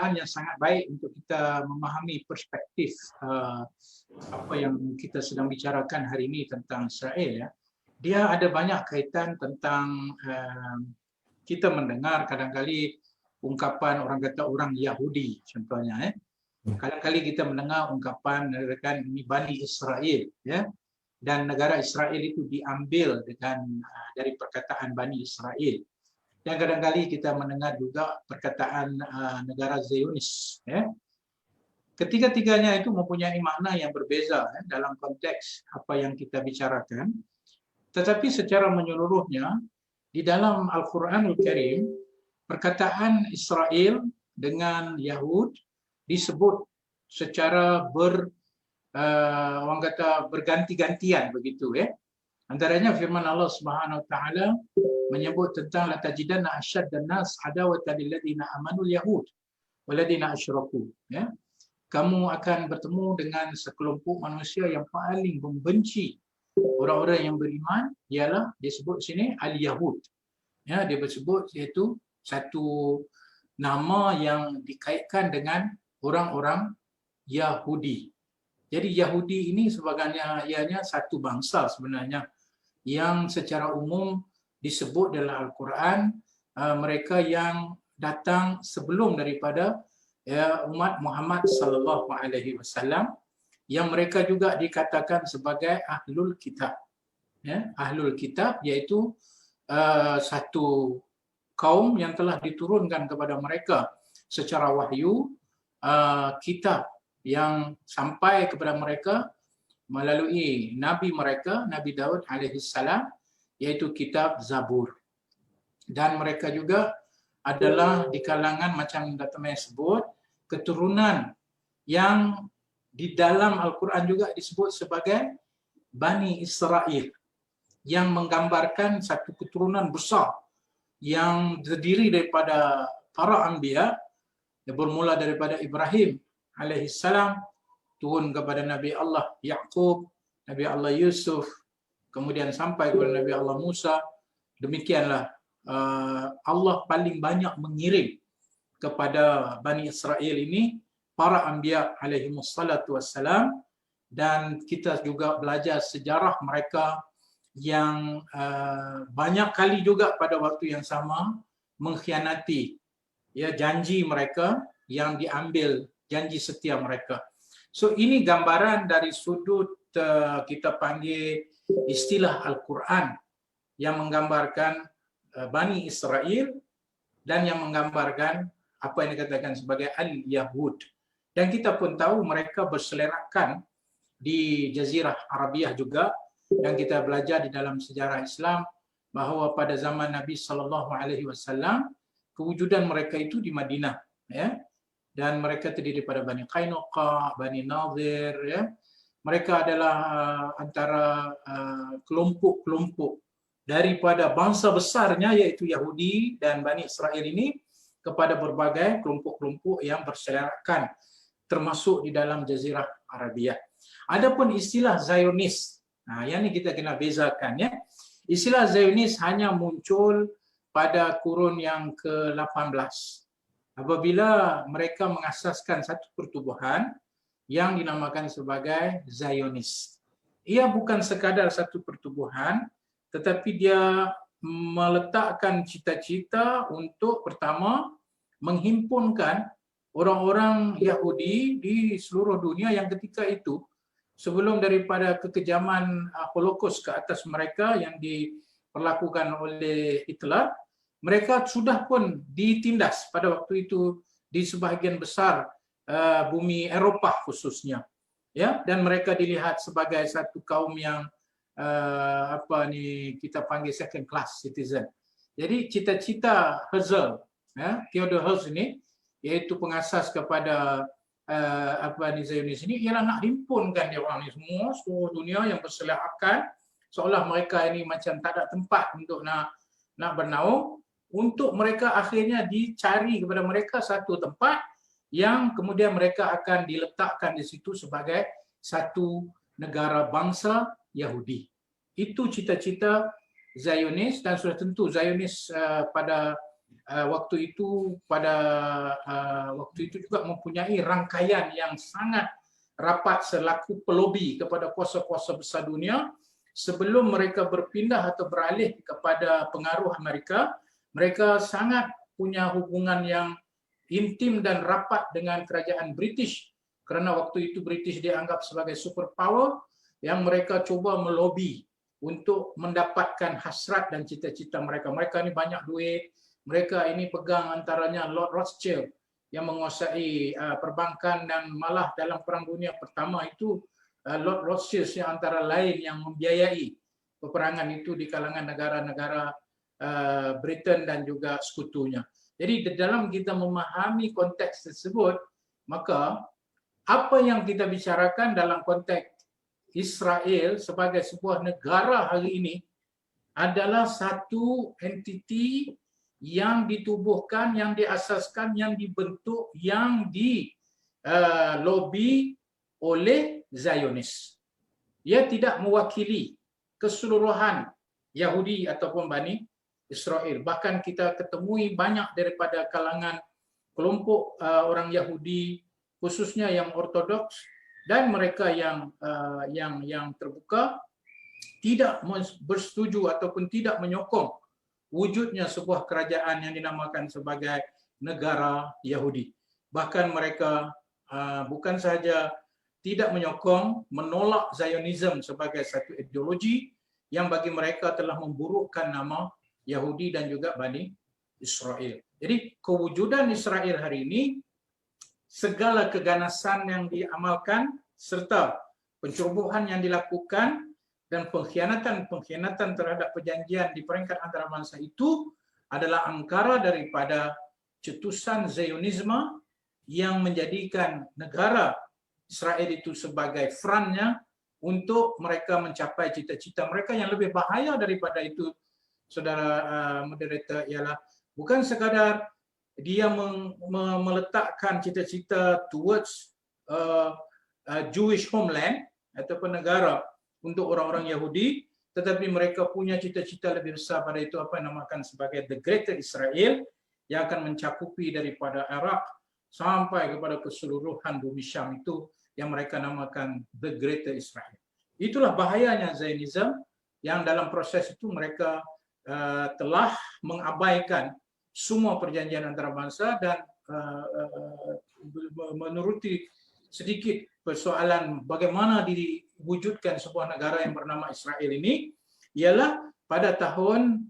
hal yang sangat baik untuk kita memahami perspektif apa yang kita sedang bicarakan hari ini tentang Israel. Ya. Dia ada banyak kaitan tentang kita mendengar kadang-kali ungkapan orang kata orang Yahudi contohnya. Kadang-kali kita mendengar ungkapan kan ini Bani Israel. Ya. Dan negara Israel itu diambil dari perkataan Bani Israel. Dan kadang-kali kita mendengar juga perkataan negara Zionis. Ya. Ketiga-tiganya itu mempunyai makna yang berbeza dalam konteks apa yang kita bicarakan. Tetapi secara menyeluruhnya, di dalam Al-Quranul Karim, perkataan Israel dengan Yahud disebut secara orang kata berganti-gantian begitu ya. Antaranya firman Allah Subhanahu wa taala menyebut tentang la tajidanna asyaddan nas adawatan lil ladina amanul yahud wal ladina asyraku ya. Kamu akan bertemu dengan sekelompok manusia yang paling membenci orang-orang yang beriman ialah disebut sini al-yahud. Ya, dia disebut iaitu satu nama yang dikaitkan dengan orang-orang Yahudi. Jadi Yahudi ini sebagainya ianya satu bangsa sebenarnya yang secara umum disebut dalam Al-Quran mereka yang datang sebelum daripada umat Muhammad sallallahu alaihi wasallam yang mereka juga dikatakan sebagai ahlul kitab. Ya, ahlul kitab iaitu satu kaum yang telah diturunkan kepada mereka secara wahyu kitab yang sampai kepada mereka melalui nabi mereka, Nabi Daud alaihi salam, iaitu kitab Zabur. Dan mereka juga adalah di kalangan macam datamnya sebut keturunan yang di dalam Al-Quran juga disebut sebagai Bani Israel, yang menggambarkan satu keturunan besar yang terdiri daripada para anbiya, yang bermula daripada Ibrahim alaihissalam, turun kepada Nabi Allah Yaqub, Nabi Allah Yusuf, kemudian sampai kepada Nabi Allah Musa. Demikianlah Allah paling banyak mengirim kepada Bani Israel ini para anbiya alaihimussalatu wassalam, dan kita juga belajar sejarah mereka yang banyak kali juga pada waktu yang sama mengkhianati ya janji mereka yang diambil, janji setia mereka. So ini gambaran dari sudut kita panggil istilah Al-Quran yang menggambarkan Bani Israel dan yang menggambarkan apa yang dikatakan sebagai Al-Yahud. Dan kita pun tahu mereka berselerakkan di Jazirah Arabiah juga, dan kita belajar di dalam sejarah Islam bahawa pada zaman Nabi SAW kewujudan mereka itu di Madinah, ya. Dan mereka terdiri daripada Bani Qainuqa, Bani Nadir, ya. Mereka adalah antara kelompok-kelompok daripada bangsa besarnya iaitu Yahudi dan Bani Israel ini kepada berbagai kelompok-kelompok yang berselerakkan termasuk di dalam Jazirah Arabiah. Adapun istilah Zionis, yang ini kita kena bezakan ya. Istilah Zionis hanya muncul pada kurun yang ke-18 apabila mereka mengasaskan satu pertubuhan yang dinamakan sebagai Zionis. Ia bukan sekadar satu pertubuhan, tetapi dia meletakkan cita-cita untuk pertama menghimpunkan orang-orang Yahudi di seluruh dunia yang ketika itu sebelum daripada kekejaman Holocaust ke atas mereka yang diperlakukan oleh Hitler, mereka sudah pun ditindas pada waktu itu di sebahagian besar bumi Eropah khususnya, ya, dan mereka dilihat sebagai satu kaum yang kita panggil second class citizen. Jadi cita-cita Herzl, ya, Theodor Herzl ini, iaitu pengasas kepada Zionis ini, ialah nak himpunkan dia orang ni semua seluruh dunia yang berselerakkan seolah mereka ini macam tak ada tempat untuk nak bernaung, untuk mereka akhirnya dicari kepada mereka satu tempat yang kemudian mereka akan diletakkan di situ sebagai satu negara bangsa Yahudi. Itu cita-cita Zionis, dan sudah tentu Zionis pada waktu itu waktu itu juga mempunyai rangkaian yang sangat rapat selaku pelobi kepada kuasa-kuasa besar dunia sebelum mereka berpindah atau beralih kepada pengaruh Amerika. Mereka sangat punya hubungan yang intim dan rapat dengan kerajaan British kerana waktu itu British dianggap sebagai superpower yang mereka cuba melobi untuk mendapatkan hasrat dan cita-cita mereka. Mereka ni banyak duit, mereka ini pegang antaranya Lord Rothschild yang menguasai perbankan dan malah dalam Perang Dunia Pertama itu Lord Rothschild yang antara lain yang membiayai peperangan itu di kalangan negara-negara Britain dan juga sekutunya. Jadi dalam kita memahami konteks tersebut, maka apa yang kita bicarakan dalam konteks Israel sebagai sebuah negara hari ini adalah satu entiti yang ditubuhkan, yang diasaskan, yang dibentuk, yang dilobi oleh Zionis. Ia tidak mewakili keseluruhan Yahudi ataupun Bani Israel. Bahkan kita ketemui banyak daripada kalangan kelompok orang Yahudi, khususnya yang ortodoks dan mereka yang terbuka, tidak bersetuju ataupun tidak menyokong wujudnya sebuah kerajaan yang dinamakan sebagai negara Yahudi. Bahkan mereka bukan sahaja tidak menyokong, menolak Zionism sebagai satu ideologi yang bagi mereka telah memburukkan nama Yahudi dan juga Bani Israel. Jadi kewujudan Israel hari ini, segala keganasan yang diamalkan serta pencerobohan yang dilakukan dan pengkhianatan terhadap perjanjian di peringkat antarabangsa itu adalah angkara daripada cetusan Zionisme yang menjadikan negara Israel itu sebagai frontnya untuk mereka mencapai cita-cita mereka. Yang lebih bahaya daripada itu, saudara moderator, ialah bukan sekadar dia meletakkan cita-cita towards Jewish homeland ataupun negara untuk orang-orang Yahudi, tetapi mereka punya cita-cita lebih besar pada itu, apa yang dinamakan sebagai the Greater Israel, yang akan mencakupi daripada Iraq sampai kepada keseluruhan bumi Syam itu yang mereka namakan the Greater Israel. Itulah bahayanya Zionism, yang dalam proses itu mereka telah mengabaikan semua perjanjian antarabangsa dan menuruti sedikit persoalan bagaimana diwujudkan sebuah negara yang bernama Israel ini, ialah pada tahun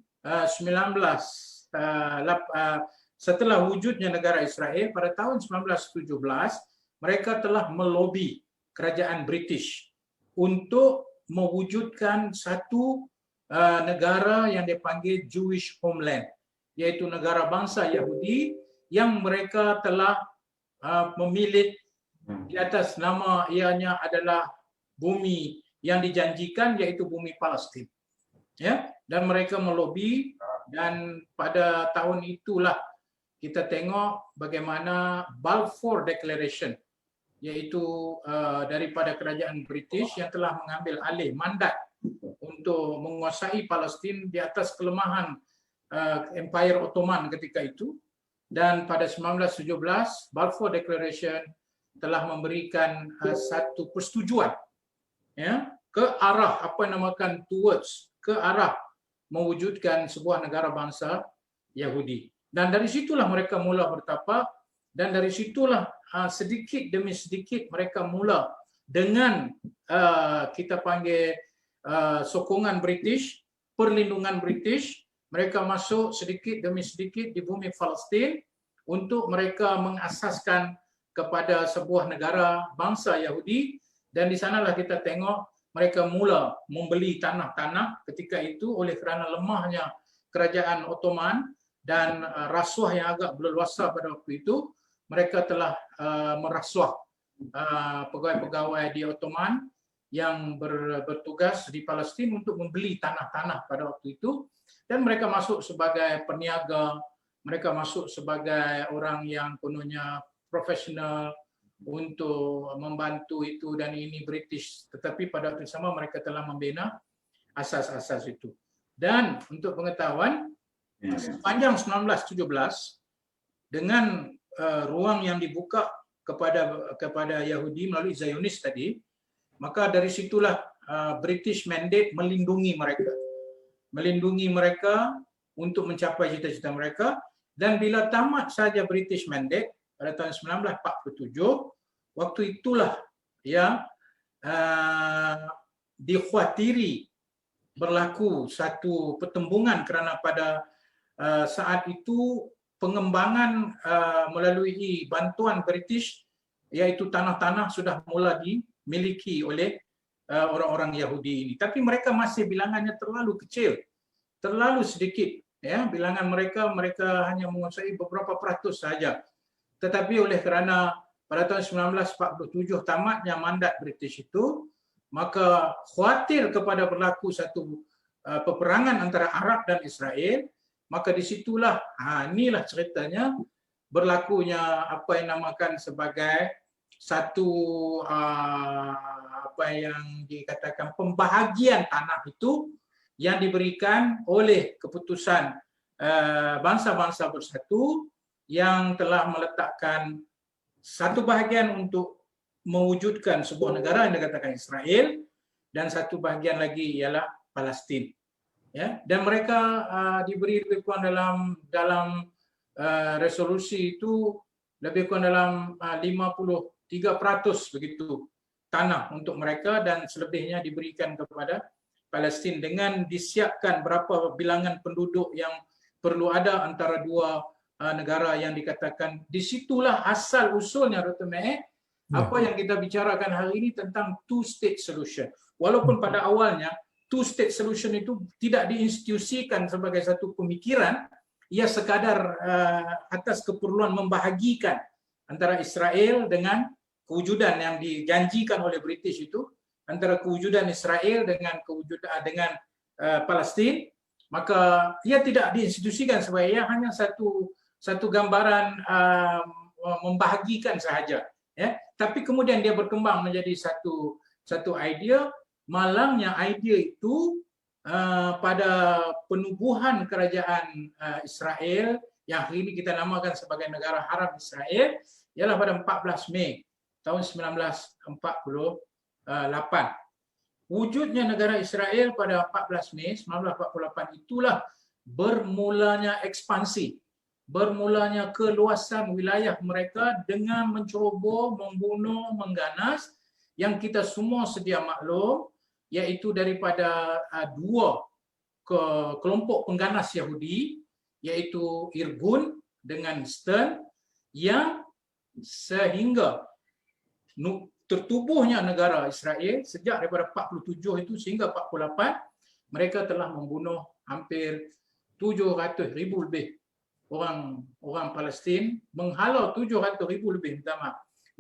setelah wujudnya negara Israel pada tahun 1917, mereka telah melobi kerajaan British untuk mewujudkan satu negara yang dipanggil Jewish homeland, iaitu negara bangsa Yahudi yang mereka telah memilih di atas nama ianya adalah bumi yang dijanjikan, iaitu bumi Palestin. Ya, dan mereka melobi, dan pada tahun itulah kita tengok bagaimana Balfour Declaration, iaitu daripada kerajaan British yang telah mengambil alih mandat untuk menguasai Palestin di atas kelemahan Empire Ottoman ketika itu. Dan pada 1917 Balfour Declaration telah memberikan satu persetujuan, ya, ke arah apa yang dinamakan towards, ke arah mewujudkan sebuah negara bangsa Yahudi. Dan dari situlah mereka mula bertapak, dan dari situlah sedikit demi sedikit mereka mula dengan kita panggil sokongan British, perlindungan British, mereka masuk sedikit demi sedikit di bumi Palestin untuk mereka mengasaskan kepada sebuah negara bangsa Yahudi. Dan di sanalah kita tengok mereka mula membeli tanah-tanah ketika itu oleh kerana lemahnya kerajaan Ottoman dan rasuah yang agak berleluasa pada waktu itu. Mereka telah merasuah pegawai-pegawai di Ottoman yang bertugas di Palestin untuk membeli tanah-tanah pada waktu itu, dan mereka masuk sebagai peniaga, mereka masuk sebagai orang yang penuhnya profesional untuk membantu itu dan ini British, tetapi pada waktu sama mereka telah membina asas-asas itu. Dan untuk pengetahuan, Sepanjang 1917 dengan ruang yang dibuka kepada Yahudi melalui Zionis tadi, maka dari situlah British mandate melindungi mereka untuk mencapai cita-cita mereka. Dan bila tamat saja British mandate pada tahun 1947, waktu itulah ya dikhawatiri berlaku satu pertembungan, kerana pada saat itu pengembangan melalui bantuan British, iaitu tanah-tanah sudah mula dimiliki oleh orang-orang Yahudi ini. Tapi mereka masih bilangannya terlalu kecil, terlalu sedikit. Ya, bilangan mereka hanya menguasai beberapa peratus saja. Tetapi oleh kerana pada tahun 1947 tamatnya mandat British itu, maka khawatir kepada berlaku satu peperangan antara Arab dan Israel, maka disitulah, inilah ceritanya berlakunya apa yang namakan sebagai satu apa yang dikatakan pembahagian tanah itu yang diberikan oleh keputusan bangsa-bangsa bersatu yang telah meletakkan satu bahagian untuk mewujudkan sebuah negara yang dikatakan Israel, dan satu bahagian lagi ialah Palestin. Ya, dan mereka diberi lebih kurang dalam resolusi itu lebih kurang dalam 53% begitu tanah untuk mereka, dan selebihnya diberikan kepada Palestin dengan disiapkan berapa bilangan penduduk yang perlu ada antara dua negara yang dikatakan. Disitulah asal usulnya, Dr. Mee, apa yang kita bicarakan hari ini tentang two-state solution. Walaupun pada awalnya two-state solution itu tidak diinstitusikan sebagai satu pemikiran, ia sekadar atas keperluan membahagikan antara Israel dengan kewujudan yang dijanjikan oleh British itu, antara kewujudan Israel dengan Palestin. Maka ia tidak diinstitusikan sebagai, ia hanya satu gambaran membahagikan sahaja. Ya, tapi kemudian dia berkembang menjadi satu idea. Malangnya idea itu pada penubuhan kerajaan Israel yang hari ini kita namakan sebagai Negara Haram Israel ialah pada 14 Mei tahun 1948. Wujudnya negara Israel pada 14 Mei 1948 itulah bermulanya ekspansi, bermulanya keluasan wilayah mereka dengan menceroboh, membunuh, mengganas yang kita semua sedia maklum, iaitu daripada dua kelompok pengganas Yahudi, iaitu Irgun dengan Stern, yang sehingga tertubuhnya negara Israel sejak daripada 47 itu sehingga 48, mereka telah membunuh hampir 700,000 lebih orang Palestin, menghalau 700,000 lebih,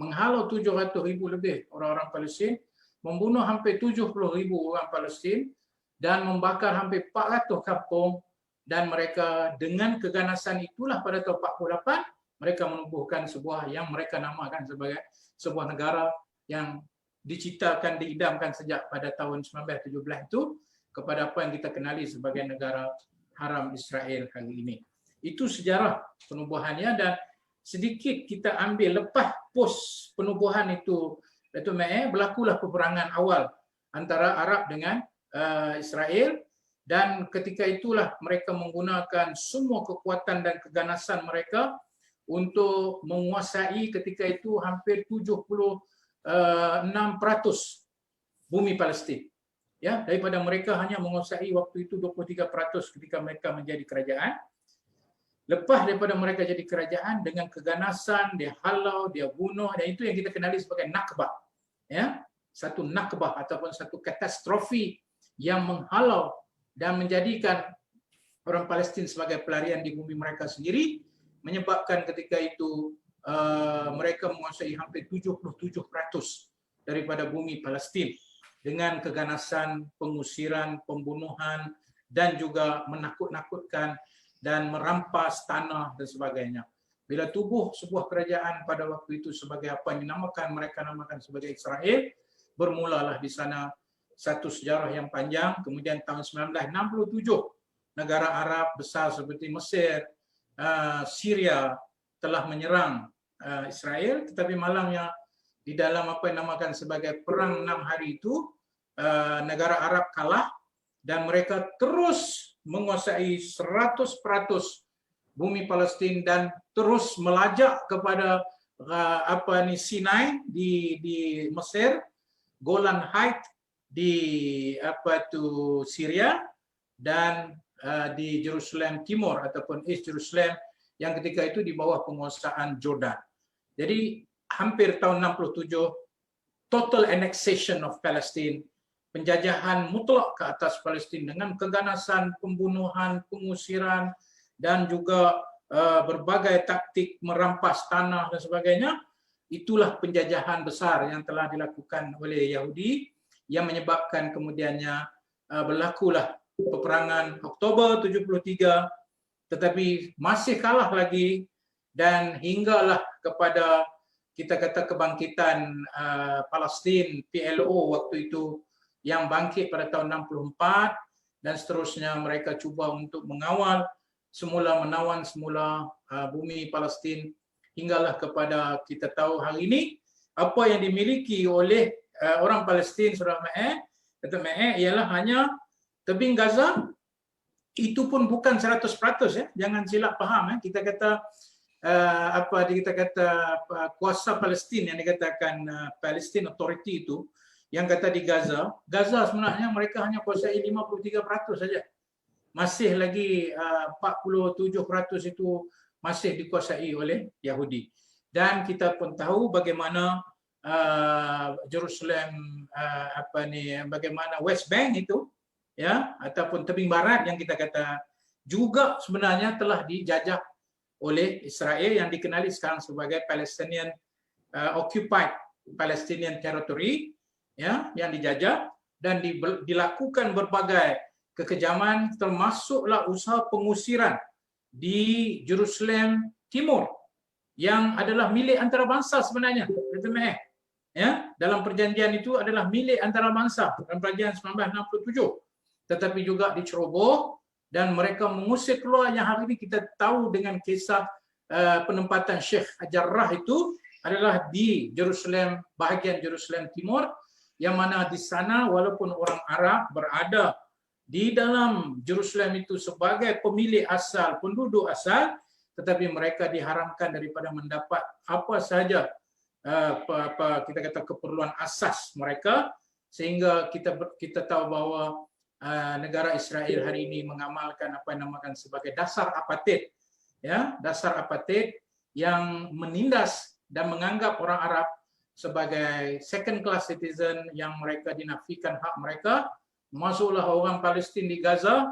menghalau 700,000 lebih orang-orang Palestin, membunuh hampir 70,000 orang Palestin, dan membakar hampir 400 kampung. Dan mereka dengan keganasan itulah pada tahun 48 mereka menubuhkan sebuah yang mereka namakan sebagai sebuah negara yang diciptakan, diidamkan sejak pada tahun 1917 itu kepada apa yang kita kenali sebagai Negara Haram Israel kali ini. Itu sejarah penubuhannya, dan sedikit kita ambil lepas pos penubuhan itu, Dato' Mee, berlakulah peperangan awal antara Arab dengan Israel, dan ketika itulah mereka menggunakan semua kekuatan dan keganasan mereka untuk menguasai ketika itu hampir 76% bumi Palestin. Ya, daripada mereka hanya menguasai waktu itu 23% ketika mereka menjadi kerajaan. Lepas daripada mereka jadi kerajaan, dengan keganasan dia halau, dia bunuh, dan itu yang kita kenali sebagai Nakbah. Ya, satu Nakbah ataupun satu katastrofi yang menghalau dan menjadikan orang Palestin sebagai pelarian di bumi mereka sendiri, menyebabkan ketika itu mereka menguasai hampir 77% daripada bumi Palestin dengan keganasan, pengusiran, pembunuhan, dan juga menakut-nakutkan dan merampas tanah dan sebagainya. Bila tubuh sebuah kerajaan pada waktu itu sebagai apa yang mereka namakan sebagai Israel, bermulalah di sana satu sejarah yang panjang. Kemudian tahun 1967 negara Arab besar seperti Mesir, Syria telah menyerang Israel, tetapi malangnya di dalam apa yang dinamakan sebagai perang 6 hari itu, negara Arab kalah dan mereka terus menguasai 100% bumi Palestin dan terus melajak kepada Sinai di Mesir, Golan Heights di Syria, dan di Jerusalem Timur ataupun East Jerusalem yang ketika itu di bawah penguasaan Jordan. Jadi hampir tahun 67, total annexation of Palestine, penjajahan mutlak ke atas Palestin dengan keganasan, pembunuhan, pengusiran dan juga berbagai taktik merampas tanah dan sebagainya. Itulah penjajahan besar yang telah dilakukan oleh Yahudi yang menyebabkan kemudiannya berlakulah peperangan Oktober 73, tetapi masih kalah lagi dan hinggalah kepada kita kata kebangkitan Palestin, PLO waktu itu yang bangkit pada tahun 64 dan seterusnya mereka cuba untuk mengawal semula menawan semula bumi Palestin hinggalah kepada kita tahu hari ini apa yang dimiliki oleh orang Palestin Saudara Ma'e ialah hanya tebing Gaza. Itu pun bukan 100% ya, jangan silap faham ya. Kita kata kuasa Palestin yang dikatakan Palestine Authority itu yang kata di Gaza sebenarnya mereka hanya kuasai 53% saja. Masih lagi 47% itu masih dikuasai oleh Yahudi. Dan kita pun tahu bagaimana Jerusalem bagaimana West Bank itu ya ataupun tebing barat yang kita kata juga sebenarnya telah dijajah oleh Israel yang dikenali sekarang sebagai Palestinian Occupied Palestinian Territory ya yang dijajah dan dilakukan berbagai kekejaman termasuklah usaha pengusiran di Jerusalem Timur yang adalah milik antarabangsa sebenarnya. Ya, dalam perjanjian itu adalah milik antarabangsa dalam perjanjian 1967. Tetapi juga diceroboh dan mereka mengusir keluar yang hari ini kita tahu dengan kisah penempatan Sheikh Jarrah itu adalah di Jerusalem, bahagian Jerusalem Timur yang mana di sana walaupun orang Arab berada di dalam Jerusalem itu sebagai pemilik asal, penduduk asal, tetapi mereka diharamkan daripada mendapat apa sahaja kita kata keperluan asas mereka sehingga kita tahu bahawa negara Israel hari ini mengamalkan apa yang dinamakan sebagai dasar apartheid ya, dasar apartheid yang menindas dan menganggap orang Arab sebagai second class citizen yang mereka dinafikan hak mereka. Masuklah orang Palestin di Gaza,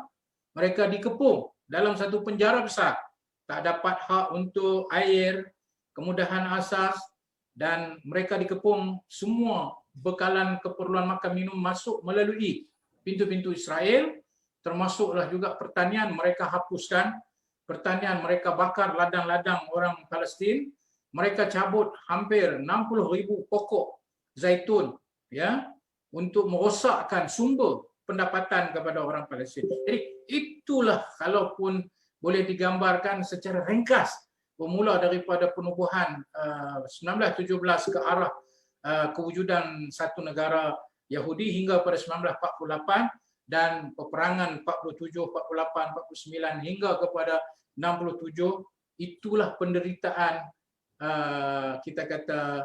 mereka dikepung dalam satu penjara besar, tak dapat hak untuk air, kemudahan asas, dan mereka dikepung semua bekalan keperluan makan minum masuk melalui pintu-pintu Israel, termasuklah juga pertanian mereka hapuskan, pertanian mereka bakar ladang-ladang orang Palestin, mereka cabut hampir 60,000 pokok zaitun ya untuk merosakkan sumber pendapatan kepada orang Palestin. Jadi itulah kalaupun boleh digambarkan secara ringkas bermula daripada penubuhan 1917 ke arah kewujudan satu negara Yahudi hingga pada 1948 dan peperangan 47, 48, 49 hingga kepada 67, itulah penderitaan kita kata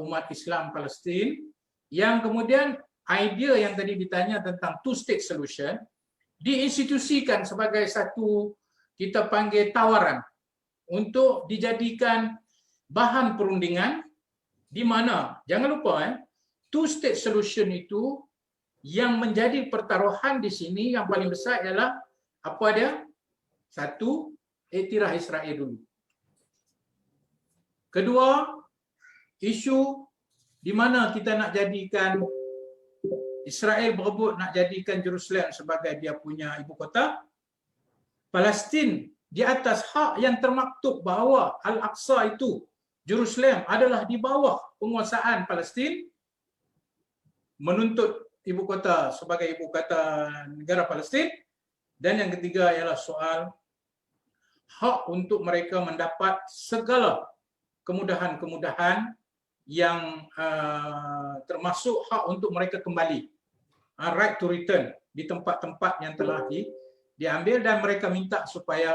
umat Islam Palestin yang kemudian idea yang tadi ditanya tentang two-state solution diinstitusikan sebagai satu kita panggil tawaran untuk dijadikan bahan perundingan di mana jangan lupa two-state solution itu yang menjadi pertaruhan di sini yang paling besar ialah apa dia? Satu, iktiraf Israel dulu. Kedua, isu di mana kita nak jadikan Israel berebut nak jadikan Jerusalem sebagai dia punya ibu kota. Palestin di atas hak yang termaktub bahawa Al-Aqsa itu Jerusalem adalah di bawah penguasaan Palestin, menuntut ibu kota sebagai ibu kota negara Palestin, Dan yang ketiga ialah soal hak untuk mereka mendapat segala kemudahan-kemudahan yang termasuk hak untuk mereka kembali, right to return di tempat-tempat yang telah diambil, dan mereka minta supaya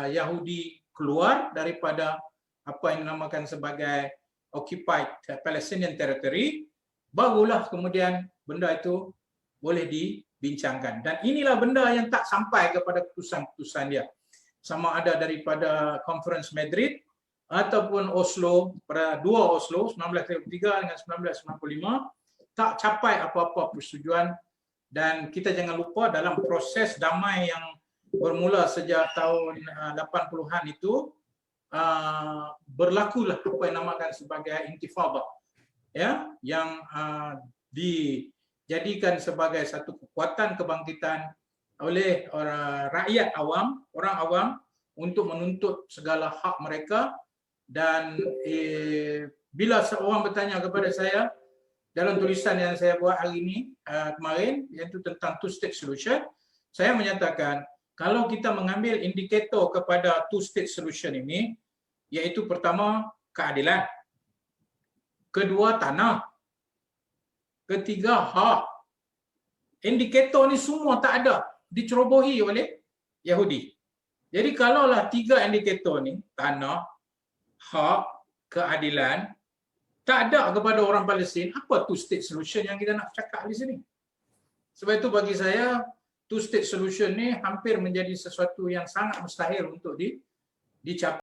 Yahudi keluar daripada apa yang dinamakan sebagai occupied Palestinian territory, barulah kemudian benda itu boleh dibincangkan. Dan inilah benda yang tak sampai kepada keputusan-keputusan dia. Sama ada daripada Conference Madrid ataupun Oslo, pada dua Oslo 1933 dengan 1995, tak capai apa-apa persetujuan. Dan kita jangan lupa dalam proses damai yang bermula sejak tahun 80-an itu, berlakulah apa yang dinamakan sebagai intifada, ya, yang dijadikan sebagai satu kekuatan kebangkitan oleh rakyat awam, orang awam, untuk menuntut segala hak mereka. Dan bila seorang bertanya kepada saya dalam tulisan yang saya buat hari ini, kemarin, iaitu tentang two-state solution, saya menyatakan kalau kita mengambil indikator kepada two-state solution ini, iaitu pertama keadilan, kedua tanah, ketiga hak. Indikator ni semua tak ada, dicerobohi oleh Yahudi. Jadi kalaulah tiga indikator ni, tanah, hak, keadilan, tak ada kepada orang Palestin, apa two-state solution yang kita nak cakap di sini? Sebab itu bagi saya, two-state solution ni hampir menjadi sesuatu yang sangat mustahil untuk dicapai.